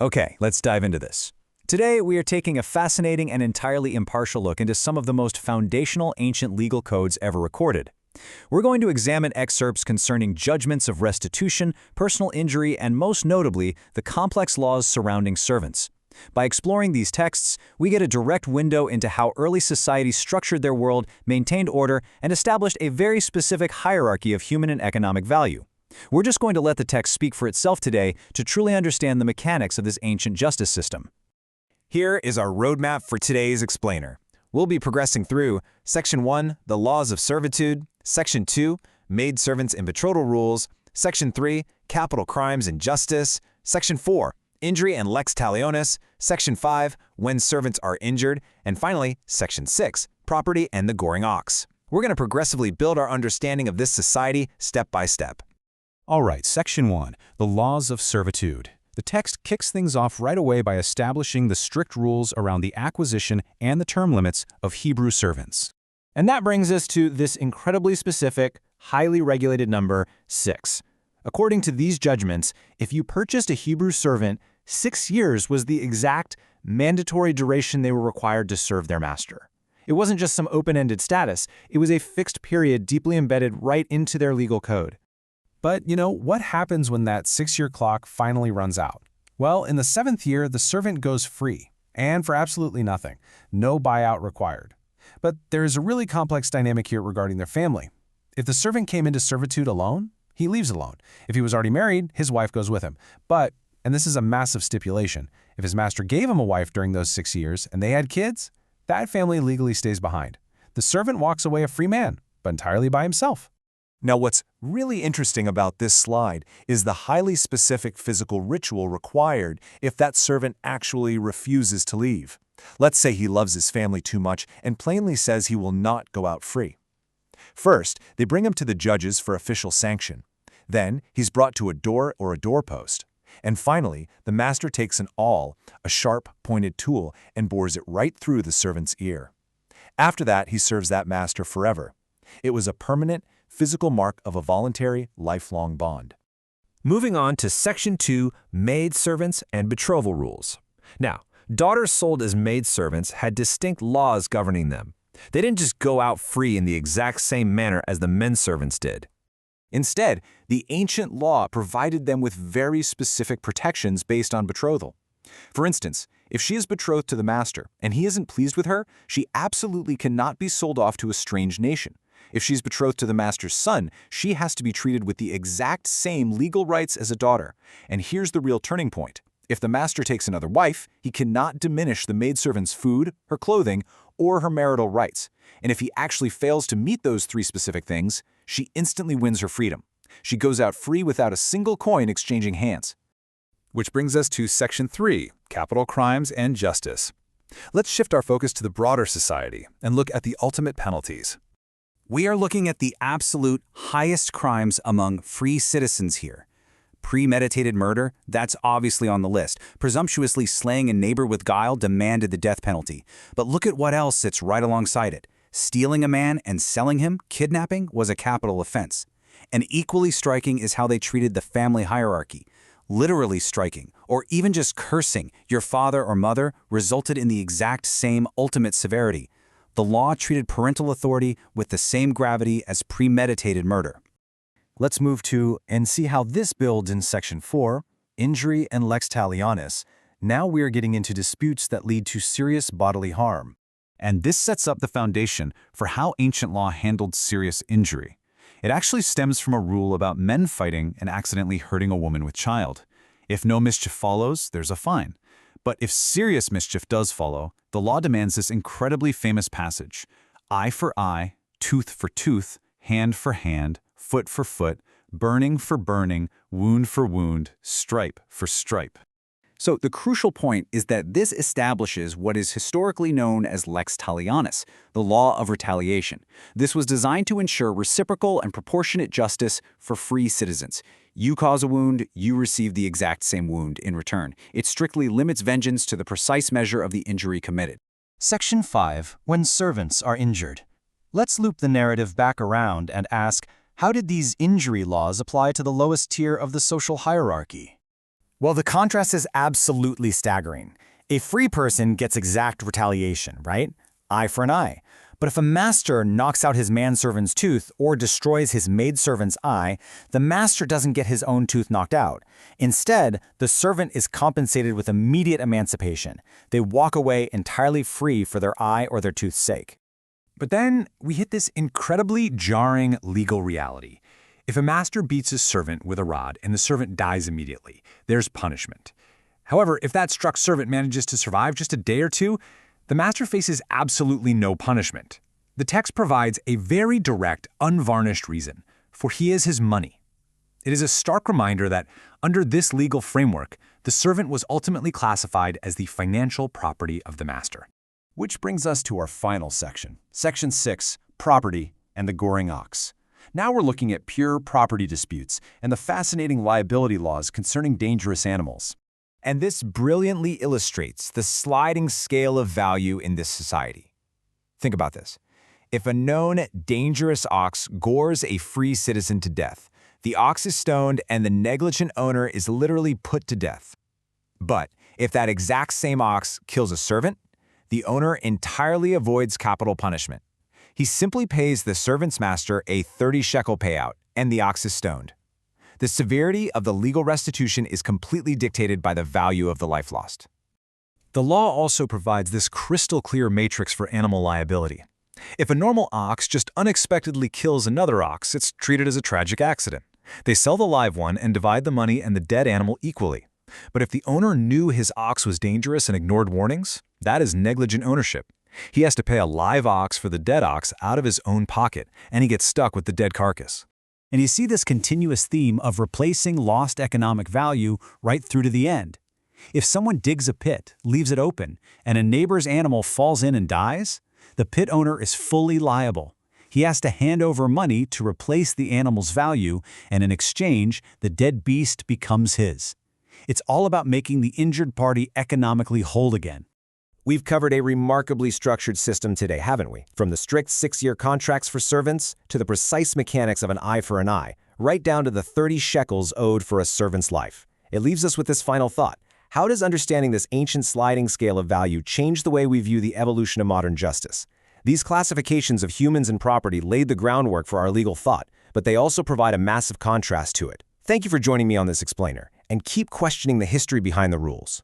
Okay, let's dive into this. Today, we are taking a fascinating and entirely impartial look into some of the most foundational ancient legal codes ever recorded. We're going to examine excerpts concerning judgments of restitution, personal injury, and most notably, the complex laws surrounding servants. By exploring these texts, we get a direct window into how early societies structured their world, maintained order, and established a very specific hierarchy of human and economic value. We're just going to let the text speak for itself today to truly understand the mechanics of this ancient justice system. Here is our roadmap for today's explainer. We'll be progressing through Section 1, the laws of servitude, Section 2, maidservants and betrothal rules, Section 3, capital crimes and justice, Section 4, injury and lex talionis, Section 5, when servants are injured, and finally, Section 6, property and the goring ox. We're going to progressively build our understanding of this society step by step. All right, Section 1, the laws of servitude. The text kicks things off right away by establishing the strict rules around the acquisition and the term limits of Hebrew servants. And that brings us to this incredibly specific, highly regulated number, 6. According to these judgments, if you purchased a Hebrew servant, 6 years was the exact mandatory duration they were required to serve their master. It wasn't just some open-ended status, it was a fixed period deeply embedded right into their legal code. But, what happens when that 6-year clock finally runs out? Well, in the 7th year, the servant goes free, and for absolutely nothing. No buyout required. But there's a really complex dynamic here regarding their family. If the servant came into servitude alone, he leaves alone. If he was already married, his wife goes with him. But, and this is a massive stipulation, if his master gave him a wife during those 6 years and they had kids, that family legally stays behind. The servant walks away a free man, but entirely by himself. Now, what's really interesting about this slide is the highly specific physical ritual required if that servant actually refuses to leave. Let's say he loves his family too much and plainly says he will not go out free. First, they bring him to the judges for official sanction. Then, he's brought to a door or a doorpost. And finally, the master takes an awl, a sharp, pointed tool, and bores it right through the servant's ear. After that, he serves that master forever. It was a permanent, physical mark of a voluntary, lifelong bond. Moving on to Section 2, maidservants and betrothal rules. Now, daughters sold as maidservants had distinct laws governing them. They didn't just go out free in the exact same manner as the men servants did. Instead, the ancient law provided them with very specific protections based on betrothal. For instance, if she is betrothed to the master and he isn't pleased with her, she absolutely cannot be sold off to a strange nation. If she's betrothed to the master's son, she has to be treated with the exact same legal rights as a daughter. And here's the real turning point. If the master takes another wife, he cannot diminish the maidservant's food, her clothing, or her marital rights. And if he actually fails to meet those 3 specific things, she instantly wins her freedom. She goes out free without a single coin exchanging hands. Which brings us to Section 3, capital crimes and justice. Let's shift our focus to the broader society and look at the ultimate penalties. We are looking at the absolute highest crimes among free citizens here. Premeditated murder, that's obviously on the list. Presumptuously slaying a neighbor with guile demanded the death penalty. But look at what else sits right alongside it. Stealing a man and selling him, kidnapping, was a capital offense. And equally striking is how they treated the family hierarchy. Literally striking, or even just cursing your father or mother resulted in the exact same ultimate severity. The law treated parental authority with the same gravity as premeditated murder. Let's move to and see how this builds in Section 4, injury and lex talionis. Now we are getting into disputes that lead to serious bodily harm. And this sets up the foundation for how ancient law handled serious injury. It actually stems from a rule about men fighting and accidentally hurting a woman with child. If no mischief follows, there's a fine. But if serious mischief does follow, the law demands this incredibly famous passage: eye for eye, tooth for tooth, hand for hand, foot for foot, burning for burning, wound for wound, stripe for stripe. So the crucial point is that this establishes what is historically known as lex talionis, the law of retaliation. This was designed to ensure reciprocal and proportionate justice for free citizens. You cause a wound, you receive the exact same wound in return. It strictly limits vengeance to the precise measure of the injury committed. Section 5, when servants are injured. Let's loop the narrative back around and ask, how did these injury laws apply to the lowest tier of the social hierarchy? Well, the contrast is absolutely staggering. A free person gets exact retaliation, right? Eye for an eye. But if a master knocks out his manservant's tooth or destroys his maidservant's eye, the master doesn't get his own tooth knocked out. Instead, the servant is compensated with immediate emancipation. They walk away entirely free for their eye or their tooth's sake. But then we hit this incredibly jarring legal reality. If a master beats his servant with a rod and the servant dies immediately, there's punishment. However, if that struck servant manages to survive just a day or two, the master faces absolutely no punishment. The text provides a very direct, unvarnished reason, for he is his money. It is a stark reminder that, under this legal framework, the servant was ultimately classified as the financial property of the master. Which brings us to our final section, Section 6, Property and the Goring Ox. Now we're looking at pure property disputes and the fascinating liability laws concerning dangerous animals. And this brilliantly illustrates the sliding scale of value in this society. Think about this. If a known dangerous ox gores a free citizen to death, the ox is stoned and the negligent owner is literally put to death. But if that exact same ox kills a servant, the owner entirely avoids capital punishment. He simply pays the servant's master a 30-shekel payout, and the ox is stoned. The severity of the legal restitution is completely dictated by the value of the life lost. The law also provides this crystal-clear matrix for animal liability. If a normal ox just unexpectedly kills another ox, it's treated as a tragic accident. They sell the live one and divide the money and the dead animal equally. But if the owner knew his ox was dangerous and ignored warnings, that is negligent ownership. He has to pay a live ox for the dead ox out of his own pocket, and he gets stuck with the dead carcass. And you see this continuous theme of replacing lost economic value right through to the end. If someone digs a pit, leaves it open, and a neighbor's animal falls in and dies, the pit owner is fully liable. He has to hand over money to replace the animal's value, and in exchange, the dead beast becomes his. It's all about making the injured party economically whole again. We've covered a remarkably structured system today, haven't we? From the strict 6-year contracts for servants to the precise mechanics of an eye for an eye, right down to the 30 shekels owed for a servant's life. It leaves us with this final thought. How does understanding this ancient sliding scale of value change the way we view the evolution of modern justice? These classifications of humans and property laid the groundwork for our legal thought, but they also provide a massive contrast to it. Thank you for joining me on this explainer, and keep questioning the history behind the rules.